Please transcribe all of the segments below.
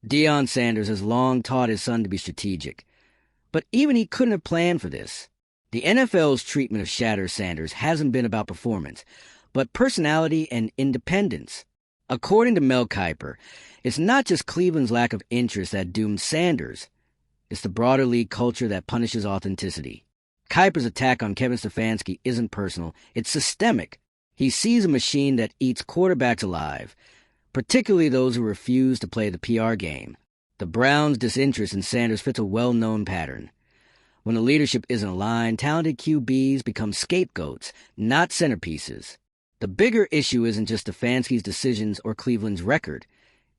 Deion Sanders has long taught his son to be strategic, but even he couldn't have planned for this. The NFL's treatment of Shedeur Sanders hasn't been about performance, but personality and independence. According to Mel Kiper, it's not just Cleveland's lack of interest that doomed Sanders. It's the broader league culture that punishes authenticity. Kiper's attack on Kevin Stefanski isn't personal, it's systemic. He sees a machine that eats quarterbacks alive, particularly those who refuse to play the PR game. The Browns' disinterest in Sanders fits a well-known pattern. When the leadership isn't aligned, talented QBs become scapegoats, not centerpieces. The bigger issue isn't just Stefanski's decisions or Cleveland's record.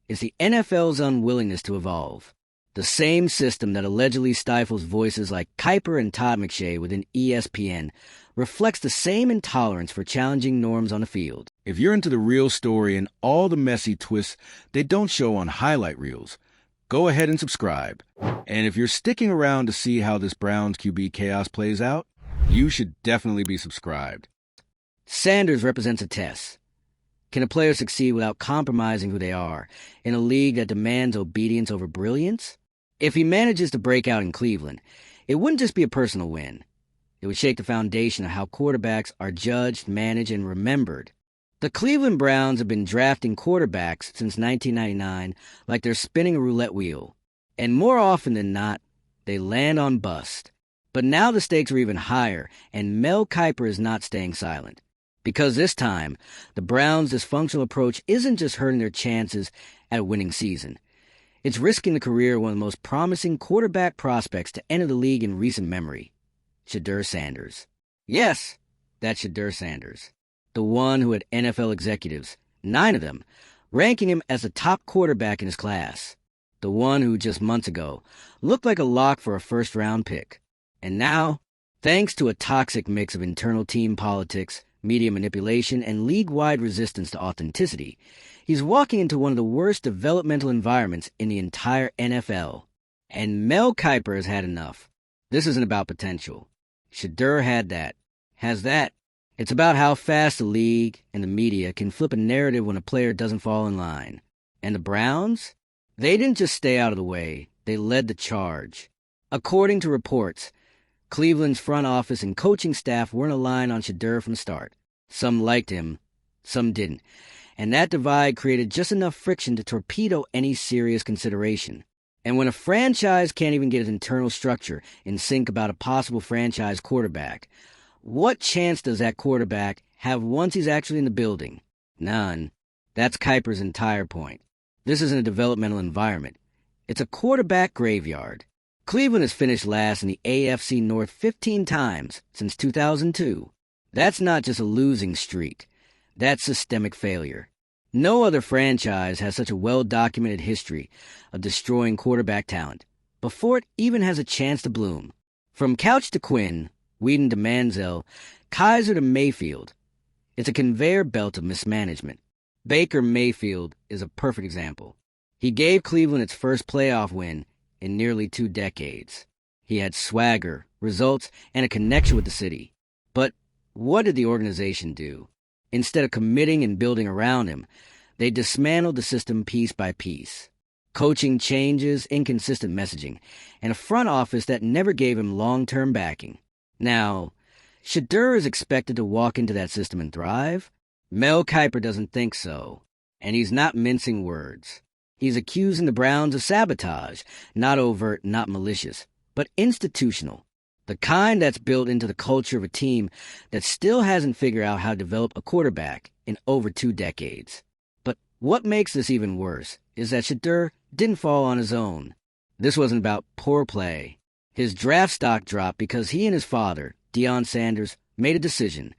It's the NFL's unwillingness to evolve. The same system that allegedly stifles voices like Kiper and Todd McShay within ESPN reflects the same intolerance for challenging norms on the field. If you're into the real story and all the messy twists they don't show on highlight reels, go ahead and subscribe. And if you're sticking around to see how this Browns QB chaos plays out, you should definitely be subscribed. Sanders represents a test. Can a player succeed without compromising who they are in a league that demands obedience over brilliance? If he manages to break out in Cleveland, it wouldn't just be a personal win. It would shake the foundation of how quarterbacks are judged, managed, and remembered. The Cleveland Browns have been drafting quarterbacks since 1999 like they're spinning a roulette wheel. And more often than not, they land on bust. But now the stakes are even higher, and Mel Kiper is not staying silent. Because this time, the Browns' dysfunctional approach isn't just hurting their chances at a winning season. It's risking the career of one of the most promising quarterback prospects to enter the league in recent memory, Shedeur Sanders. Yes, that's Shedeur Sanders, the one who had NFL executives, 9 of them, ranking him as the top quarterback in his class. The one who just months ago looked like a lock for a first-round pick. And now, thanks to a toxic mix of internal team politics, media manipulation, and league-wide resistance to authenticity, he's walking into one of the worst developmental environments in the entire NFL. And Mel Kiper has had enough. This isn't about potential. Shedeur had that. Has that. It's about how fast the league and the media can flip a narrative when a player doesn't fall in line. And the Browns? They didn't just stay out of the way. They led the charge. According to reports, Cleveland's front office and coaching staff weren't aligned on Shedeur from the start. Some liked him, some didn't. And that divide created just enough friction to torpedo any serious consideration. And when a franchise can't even get its internal structure in sync about a possible franchise quarterback, what chance does that quarterback have once he's actually in the building? None. That's Kiper's entire point. This isn't a developmental environment. It's a quarterback graveyard. Cleveland has finished last in the AFC North 15 times since 2002. That's not just a losing streak. That's systemic failure. No other franchise has such a well-documented history of destroying quarterback talent before it even has a chance to bloom. From Couch to Quinn, Whedon to Manziel, Kaiser to Mayfield, it's a conveyor belt of mismanagement. Baker Mayfield is a perfect example. He gave Cleveland its first playoff win in nearly 2 decades. He had swagger, results, and a connection with the city. But what did the organization do? Instead of committing and building around him, they dismantled the system piece by piece. Coaching changes, inconsistent messaging, and a front office that never gave him long-term backing. Now, Shedeur is expected to walk into that system and thrive. Mel Kiper doesn't think so, and he's not mincing words. He's accusing the Browns of sabotage, not overt, not malicious, but institutional. The kind that's built into the culture of a team that still hasn't figured out how to develop a quarterback in over 2 decades. But what makes this even worse is that Shedeur didn't fall on his own. This wasn't about poor play. His draft stock dropped because he and his father, Deion Sanders, made a decision.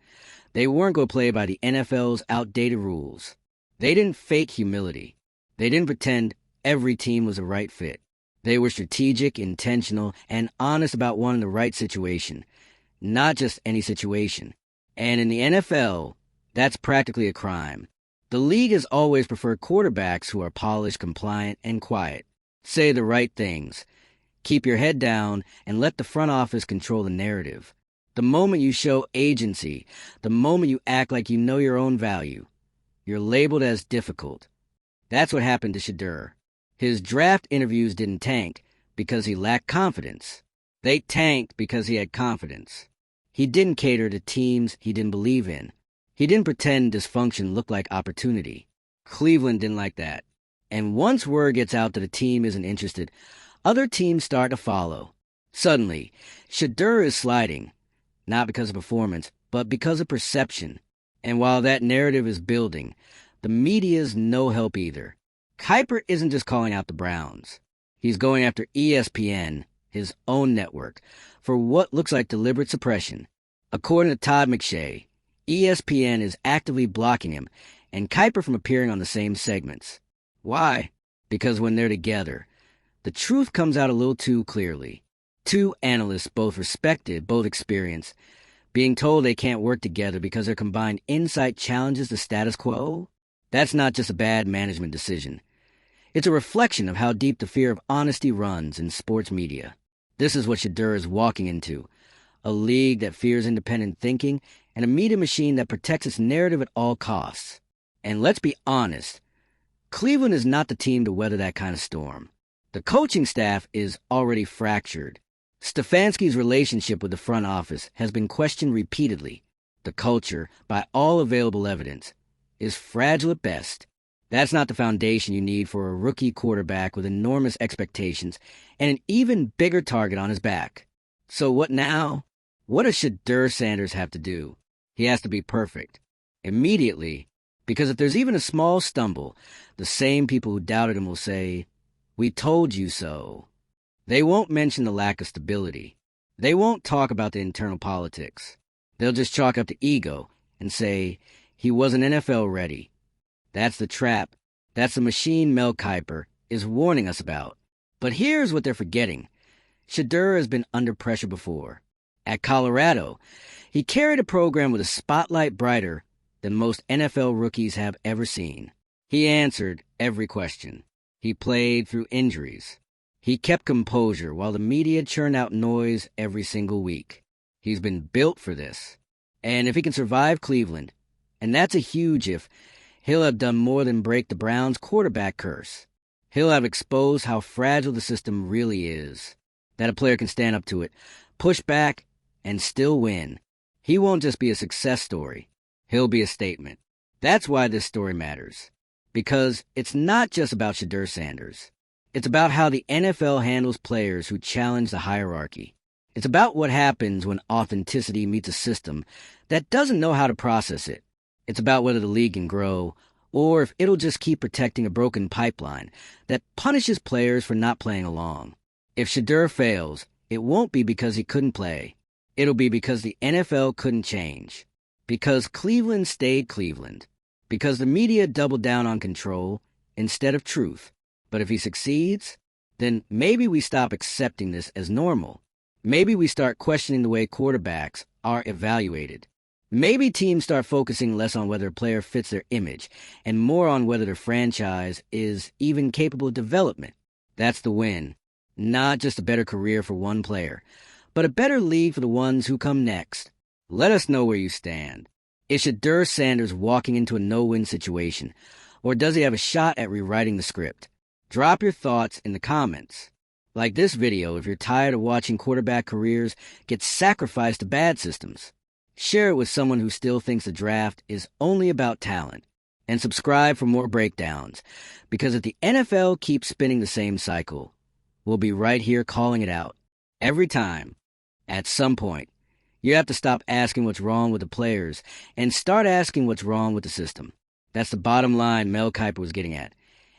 They weren't going to play by the NFL's outdated rules. They didn't fake humility. They didn't pretend every team was a right fit. They were strategic, intentional, and honest about wanting the right situation, not just any situation. And in the NFL, that's practically a crime. The league has always preferred quarterbacks who are polished, compliant, and quiet. Say the right things. Keep your head down and let the front office control the narrative. The moment you show agency, the moment you act like you know your own value, you're labeled as difficult. That's what happened to Shedeur. His draft interviews didn't tank because he lacked confidence. They tanked because he had confidence. He didn't cater to teams he didn't believe in. He didn't pretend dysfunction looked like opportunity. Cleveland didn't like that. And once word gets out that a team isn't interested, other teams start to follow. Suddenly, Shedeur is sliding, not because of performance, but because of perception. And while that narrative is building, the media's no help either. Kiper isn't just calling out the Browns. He's going after ESPN, his own network, for what looks like deliberate suppression. According to Todd McShay, ESPN is actively blocking him and Kiper from appearing on the same segments. Why? Because when they're together, the truth comes out a little too clearly. Two analysts, both respected, both experienced, being told they can't work together because their combined insight challenges the status quo? That's not just a bad management decision. It's a reflection of how deep the fear of honesty runs in sports media. This is what Shedeur is walking into, a league that fears independent thinking and a media machine that protects its narrative at all costs. And let's be honest, Cleveland is not the team to weather that kind of storm. The coaching staff is already fractured. Stefanski's relationship with the front office has been questioned repeatedly. The culture, by all available evidence, is fragile at best. That's not the foundation you need for a rookie quarterback with enormous expectations and an even bigger target on his back. So what now? What does Shedeur Sanders have to do? He has to be perfect. Immediately. Because if there's even a small stumble, the same people who doubted him will say, "We told you so." They won't mention the lack of stability. They won't talk about the internal politics. They'll just chalk up the ego and say, he wasn't NFL ready. That's the trap. That's the machine Mel Kiper is warning us about. But here's what they're forgetting. Shedeur has been under pressure before. At Colorado, he carried a program with a spotlight brighter than most NFL rookies have ever seen. He answered every question. He played through injuries. He kept composure while the media churned out noise every single week. He's been built for this. And if he can survive Cleveland, and that's a huge if, he'll have done more than break the Browns' quarterback curse. He'll have exposed how fragile the system really is, that a player can stand up to it, push back, and still win. He won't just be a success story. He'll be a statement. That's why this story matters. Because it's not just about Shedeur Sanders. It's about how the NFL handles players who challenge the hierarchy. It's about what happens when authenticity meets a system that doesn't know how to process it. It's about whether the league can grow, or if it'll just keep protecting a broken pipeline that punishes players for not playing along. If Shedeur fails, it won't be because he couldn't play. It'll be because the NFL couldn't change. Because Cleveland stayed Cleveland. Because the media doubled down on control instead of truth. But if he succeeds, then maybe we stop accepting this as normal. Maybe we start questioning the way quarterbacks are evaluated. Maybe teams start focusing less on whether a player fits their image and more on whether their franchise is even capable of development. That's the win. Not just a better career for one player, but a better league for the ones who come next. Let us know where you stand. Is Shedeur Sanders walking into a no-win situation, or does he have a shot at rewriting the script? Drop your thoughts in the comments. Like this video if you're tired of watching quarterback careers get sacrificed to bad systems. Share it with someone who still thinks the draft is only about talent. And subscribe for more breakdowns, because if the NFL keeps spinning the same cycle, we'll be right here calling it out. Every time. At some point, you have to stop asking what's wrong with the players and start asking what's wrong with the system. That's the bottom line Mel Kiper was getting at.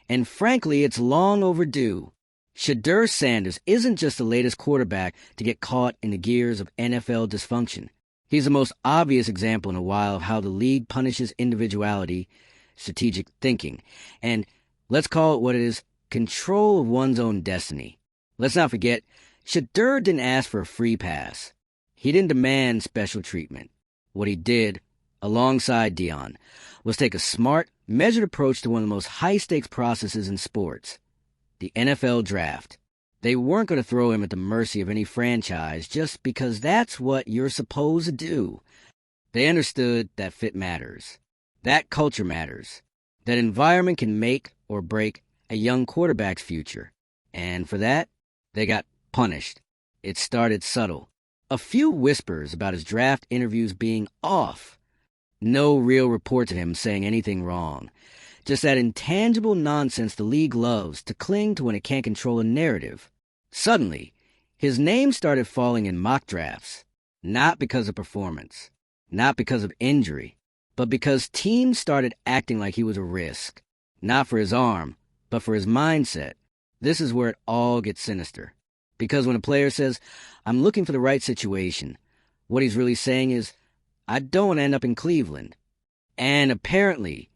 And frankly, it's long overdue. Shedeur Sanders isn't just the latest quarterback to get caught in the gears of NFL dysfunction. He's the most obvious example in a while of how the league punishes individuality, strategic thinking, and, let's call it what it is, control of one's own destiny. Let's not forget, Shedeur didn't ask for a free pass. He didn't demand special treatment. What he did, alongside Dion, was take a smart, measured approach to one of the most high-stakes processes in sports, the NFL draft. They weren't going to throw him at the mercy of any franchise just because that's what you're supposed to do. They understood that fit matters, that culture matters, that environment can make or break a young quarterback's future. And for that, they got punished. It started subtle. A few whispers about his draft interviews being off. No real reports of him saying anything wrong. Just that intangible nonsense the league loves to cling to when it can't control a narrative. Suddenly, his name started falling in mock drafts. Not because of performance. Not because of injury. But because teams started acting like he was a risk. Not for his arm, but for his mindset. This is where it all gets sinister. Because when a player says, "I'm looking for the right situation," what he's really saying is, "I don't want to end up in Cleveland." And apparently,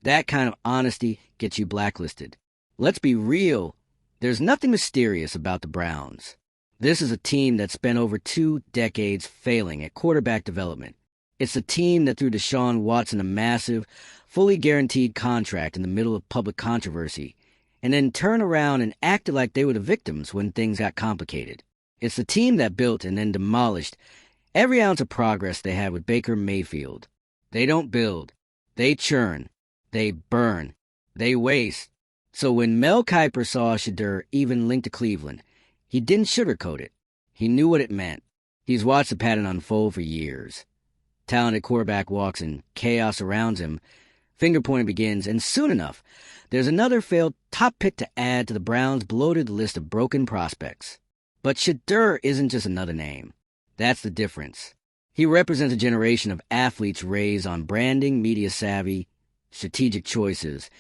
that kind of honesty gets you blacklisted. Let's be real. There's nothing mysterious about the Browns. This is a team that spent over 2 decades failing at quarterback development. It's a team that threw Deshaun Watson a massive, fully guaranteed contract in the middle of public controversy, and then turned around and acted like they were the victims when things got complicated. It's the team that built and then demolished every ounce of progress they had with Baker Mayfield. They don't build. They churn. They burn. They waste. So when Mel Kiper saw Shedeur even linked to Cleveland, he didn't sugarcoat it. He knew what it meant. He's watched the pattern unfold for years. Talented quarterback walks in, chaos surrounds him, finger-pointing begins, and soon enough, there's another failed top pick to add to the Browns' bloated list of broken prospects. But Shedeur isn't just another name. That's the difference. He represents a generation of athletes raised on branding, media savvy, strategic choices,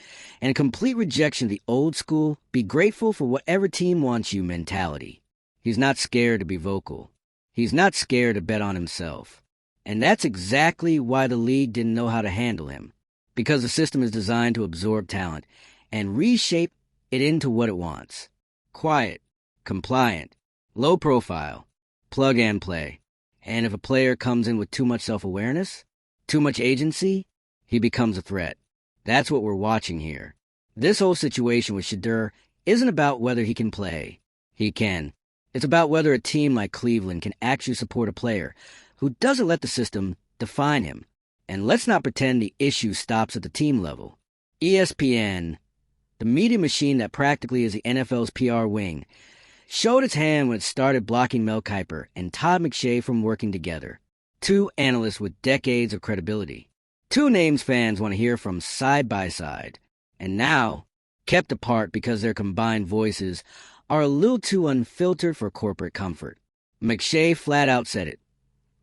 and a complete rejection of the old school, be grateful for whatever team wants you mentality. He's not scared to be vocal. He's not scared to bet on himself. And that's exactly why the league didn't know how to handle him. Because the system is designed to absorb talent and reshape it into what it wants. Quiet, compliant, low profile, plug and play. And if a player comes in with too much self-awareness, too much agency, he becomes a threat. That's what we're watching here. This whole situation with Shedeur isn't about whether he can play. He can. It's about whether a team like Cleveland can actually support a player who doesn't let the system define him. And let's not pretend the issue stops at the team level. ESPN, the media machine that practically is the NFL's PR wing, showed its hand when it started blocking Mel Kiper and Todd McShay from working together. 2 analysts with decades of credibility. 2 names fans want to hear from side by side. And now, kept apart because their combined voices are a little too unfiltered for corporate comfort. McShay flat out said it.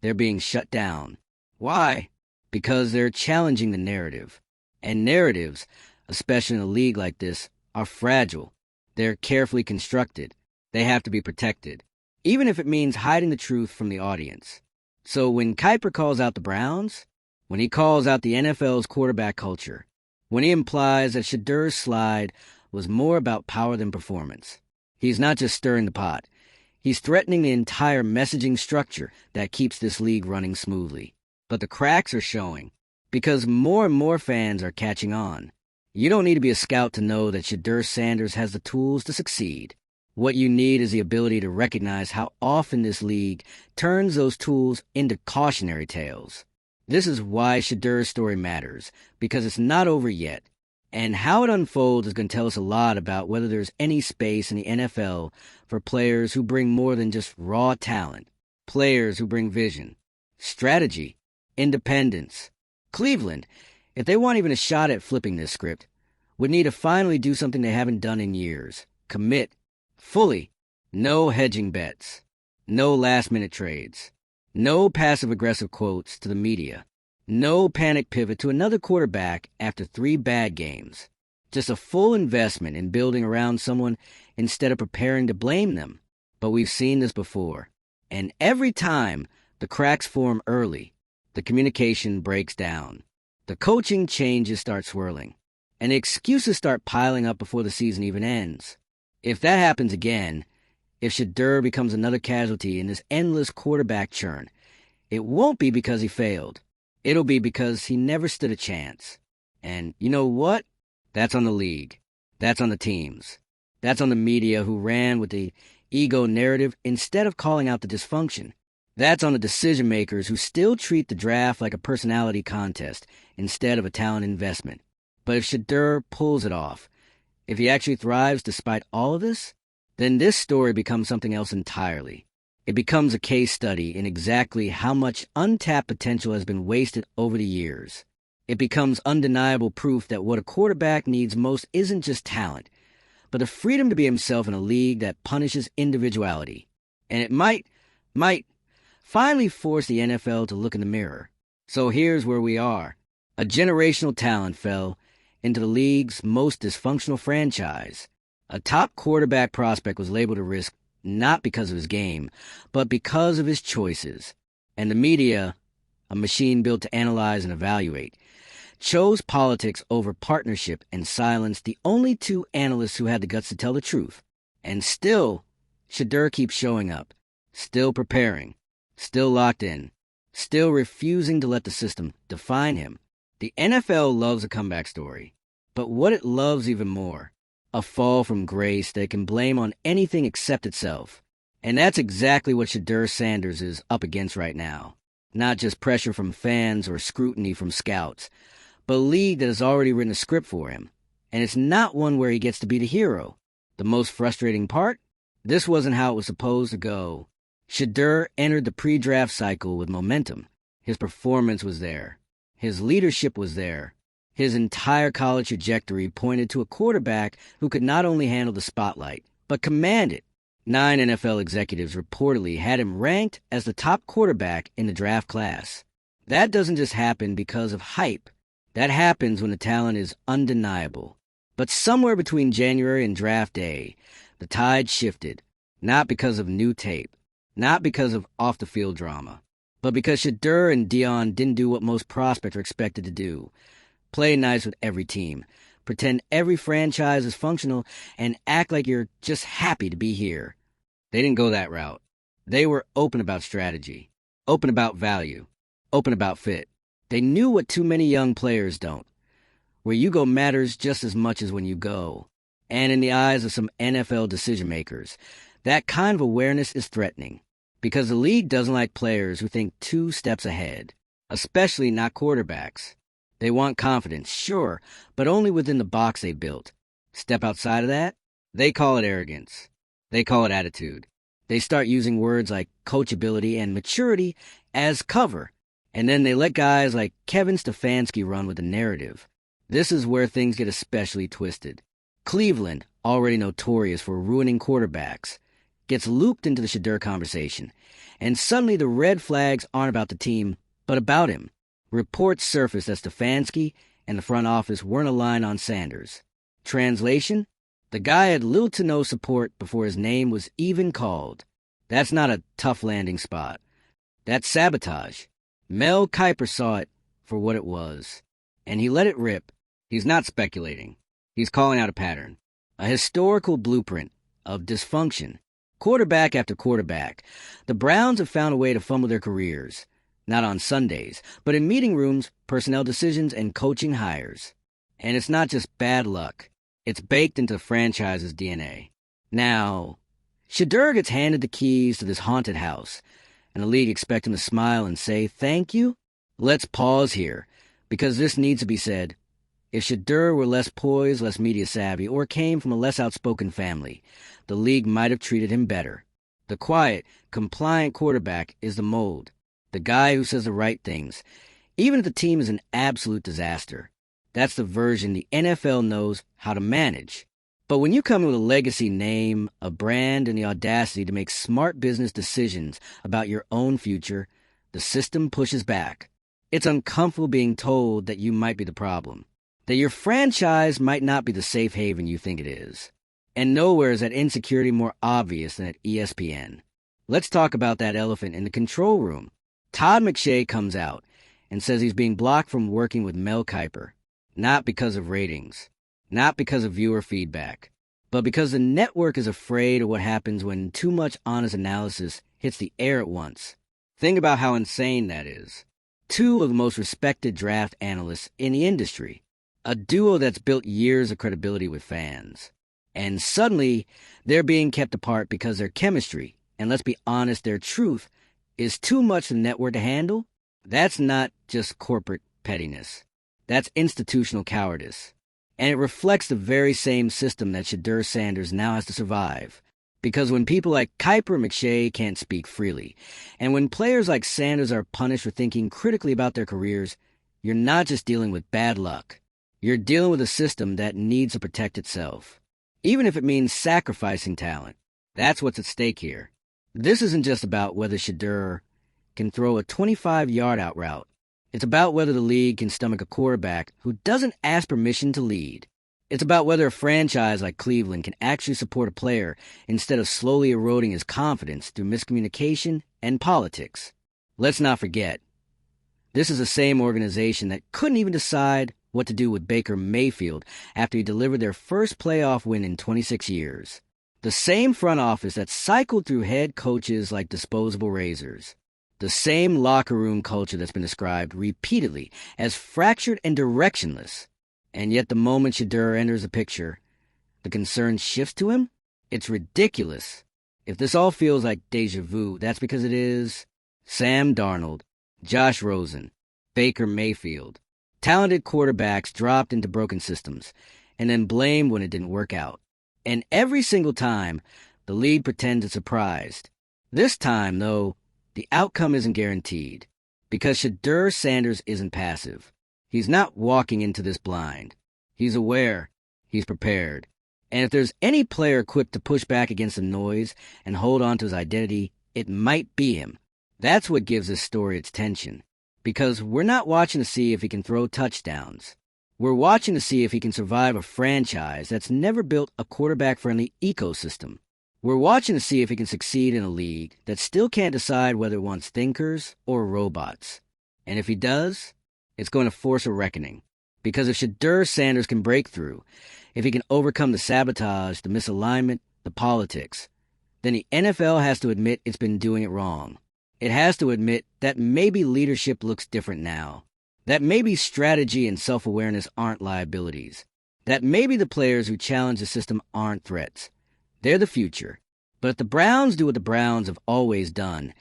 They're being shut down. Why? Because they're challenging the narrative. And narratives, especially in a league like this, are fragile. They're carefully constructed. They have to be protected, even if it means hiding the truth from the audience. So when Kiper calls out the Browns, when he calls out the NFL's quarterback culture, when he implies that Shedeur's slide was more about power than performance, he's not just stirring the pot. He's threatening the entire messaging structure that keeps this league running smoothly. But the cracks are showing, because more and more fans are catching on. You don't need to be a scout to know that Shedeur Sanders has the tools to succeed. What you need is the ability to recognize how often this league turns those tools into cautionary tales. This is why Shedeur's story matters, because it's not over yet. And how it unfolds is going to tell us a lot about whether there's any space in the NFL for players who bring more than just raw talent, players who bring vision, strategy, independence. Cleveland, if they want even a shot at flipping this script, would need to finally do something they haven't done in years. Commit. Fully. No hedging bets. No last-minute trades. No passive-aggressive quotes to the media. No panic pivot to another quarterback after 3 bad games. Just a full investment in building around someone instead of preparing to blame them. But we've seen this before. And every time the cracks form early, the communication breaks down. The coaching changes start swirling. And the excuses start piling up before the season even ends. If that happens again, if Shedeur becomes another casualty in this endless quarterback churn, it won't be because he failed. It'll be because he never stood a chance. And you know what? That's on the league. That's on the teams. That's on the media who ran with the ego narrative instead of calling out the dysfunction. That's on the decision-makers who still treat the draft like a personality contest instead of a talent investment. But if Shedeur pulls it off, If he actually thrives despite all of this, then this story becomes something else entirely. It becomes a case study in exactly how much untapped potential has been wasted over the years. It becomes undeniable proof that what a quarterback needs most isn't just talent, but the freedom to be himself in a league that punishes individuality. And it might finally force the NFL to look in the mirror. So here's where we are. A generational talent fell into the league's most dysfunctional franchise. A top quarterback prospect was labeled a risk not because of his game, but because of his choices. And the media, a machine built to analyze and evaluate, chose politics over partnership and silenced the only two analysts who had the guts to tell the truth. And still, Shedeur keeps showing up, still preparing, still locked in, still refusing to let the system define him. The NFL loves a comeback story, but what it loves even more, a fall from grace that it can blame on anything except itself. And that's exactly what Shedeur Sanders is up against right now. Not just pressure from fans or scrutiny from scouts, but a league that has already written a script for him. And it's not one where he gets to be the hero. The most frustrating part? This wasn't how it was supposed to go. Shedeur entered the pre-draft cycle with momentum. His performance was there. His leadership was there. His entire college trajectory pointed to a quarterback who could not only handle the spotlight, but command it. 9 NFL executives reportedly had him ranked as the top quarterback in the draft class. That doesn't just happen because of hype. That happens when the talent is undeniable. But somewhere between January and draft day, the tide shifted, not because of new tape, not because of off-the-field drama, but because Shedeur and Dion didn't do what most prospects are expected to do. Play nice with every team, pretend every franchise is functional, and act like you're just happy to be here. They didn't go that route. They were open about strategy, open about value, open about fit. They knew what too many young players don't. Where you go matters just as much as when you go. And in the eyes of some NFL decision-makers, that kind of awareness is threatening. Because the league doesn't like players who think 2 steps ahead, especially not quarterbacks. They want confidence, sure, but only within the box they built. Step outside of that, they call it arrogance. They call it attitude. They start using words like coachability and maturity as cover. And then they let guys like Kevin Stefanski run with the narrative. This is where things get especially twisted. Cleveland, already notorious for ruining quarterbacks, gets looped into the Shedeur conversation. And suddenly the red flags aren't about the team, but about him. Reports surfaced that Stefanski and the front office weren't aligned on Sanders. Translation? The guy had little to no support before his name was even called. That's not a tough landing spot. That's sabotage. Mel Kiper saw it for what it was, and he let it rip. He's not speculating. He's calling out a pattern, a historical blueprint of dysfunction. Quarterback after quarterback, the Browns have found a way to fumble their careers, not on Sundays, but in meeting rooms, personnel decisions, and coaching hires. And it's not just bad luck. It's baked into the franchise's DNA. Now, Shedeur gets handed the keys to this haunted house, and the league expects him to smile and say, "Thank you." Let's pause here, because this needs to be said. If Shedeur were less poised, less media savvy, or came from a less outspoken family, the league might have treated him better. The quiet, compliant quarterback is the mold, the guy who says the right things, even if the team is an absolute disaster. That's the version the NFL knows how to manage. But when you come with a legacy name, a brand, and the audacity to make smart business decisions about your own future, the system pushes back. It's uncomfortable being told that you might be the problem, that your franchise might not be the safe haven you think it is. And nowhere is that insecurity more obvious than at ESPN. Let's talk about that elephant in the control room. Todd McShay comes out and says he's being blocked from working with Mel Kiper, not because of ratings, not because of viewer feedback, but because the network is afraid of what happens when too much honest analysis hits the air at once. Think about how insane that is. 2 of the most respected draft analysts in the industry, a duo that's built years of credibility with fans. And suddenly, they're being kept apart because their chemistry, and let's be honest, their truth, is too much for the network to handle. That's not just corporate pettiness. That's institutional cowardice. And it reflects the very same system that Shedeur Sanders now has to survive. Because when people like Kiper and McShay can't speak freely, and when players like Sanders are punished for thinking critically about their careers, you're not just dealing with bad luck. You're dealing with a system that needs to protect itself. Even if it means sacrificing talent. That's what's at stake here. This isn't just about whether Shedeur can throw a 25-yard out route. It's about whether the league can stomach a quarterback who doesn't ask permission to lead. It's about whether a franchise like Cleveland can actually support a player instead of slowly eroding his confidence through miscommunication and politics. Let's not forget, this is the same organization that couldn't even decide what to do with Baker Mayfield after he delivered their first playoff win in 26 years. The same front office that cycled through head coaches like disposable razors. The same locker room culture that's been described repeatedly as fractured and directionless. And yet the moment Shedeur enters the picture, the concern shifts to him? It's ridiculous. If this all feels like deja vu, that's because it is. Sam Darnold, Josh Rosen, Baker Mayfield. Talented quarterbacks dropped into broken systems, and then blamed when it didn't work out. And every single time, the league pretends it's surprised. This time, though, the outcome isn't guaranteed, because Shedeur Sanders isn't passive. He's not walking into this blind. He's aware. He's prepared. And if there's any player equipped to push back against the noise and hold on to his identity, it might be him. That's what gives this story its tension. Because we're not watching to see if he can throw touchdowns. We're watching to see if he can survive a franchise that's never built a quarterback-friendly ecosystem. We're watching to see if he can succeed in a league that still can't decide whether it wants thinkers or robots. And if he does, it's going to force a reckoning. Because if Shedeur Sanders can break through, if he can overcome the sabotage, the misalignment, the politics, then the NFL has to admit it's been doing it wrong. It has to admit that maybe leadership looks different now. That maybe strategy and self-awareness aren't liabilities. That maybe the players who challenge the system aren't threats. They're the future. But if the Browns do what the Browns have always done,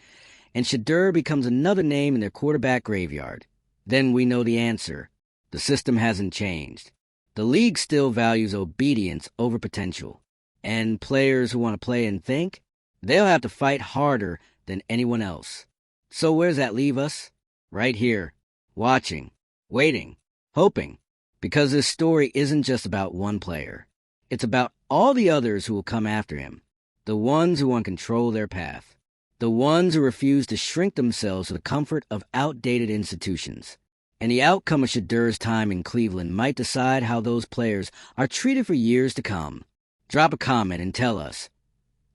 and Shedeur becomes another name in their quarterback graveyard, then we know the answer. The system hasn't changed. The league still values obedience over potential. And players who want to play and think, they'll have to fight harder than anyone else. So where does that leave us? Right here, watching, waiting, hoping. Because this story isn't just about one player. It's about all the others who will come after him. The ones who want to control their path. The ones who refuse to shrink themselves to the comfort of outdated institutions. And the outcome of Shedeur's time in Cleveland might decide how those players are treated for years to come. Drop a comment and tell us,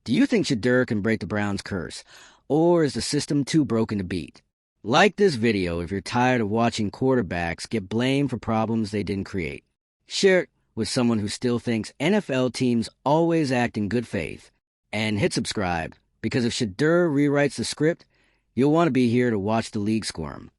do you think Shedeur can break the Browns' curse, or is the system too broken to beat? Like this video if you're tired of watching quarterbacks get blamed for problems they didn't create. Share it with someone who still thinks NFL teams always act in good faith. And hit subscribe, because if Shedeur rewrites the script, you'll want to be here to watch the league squirm.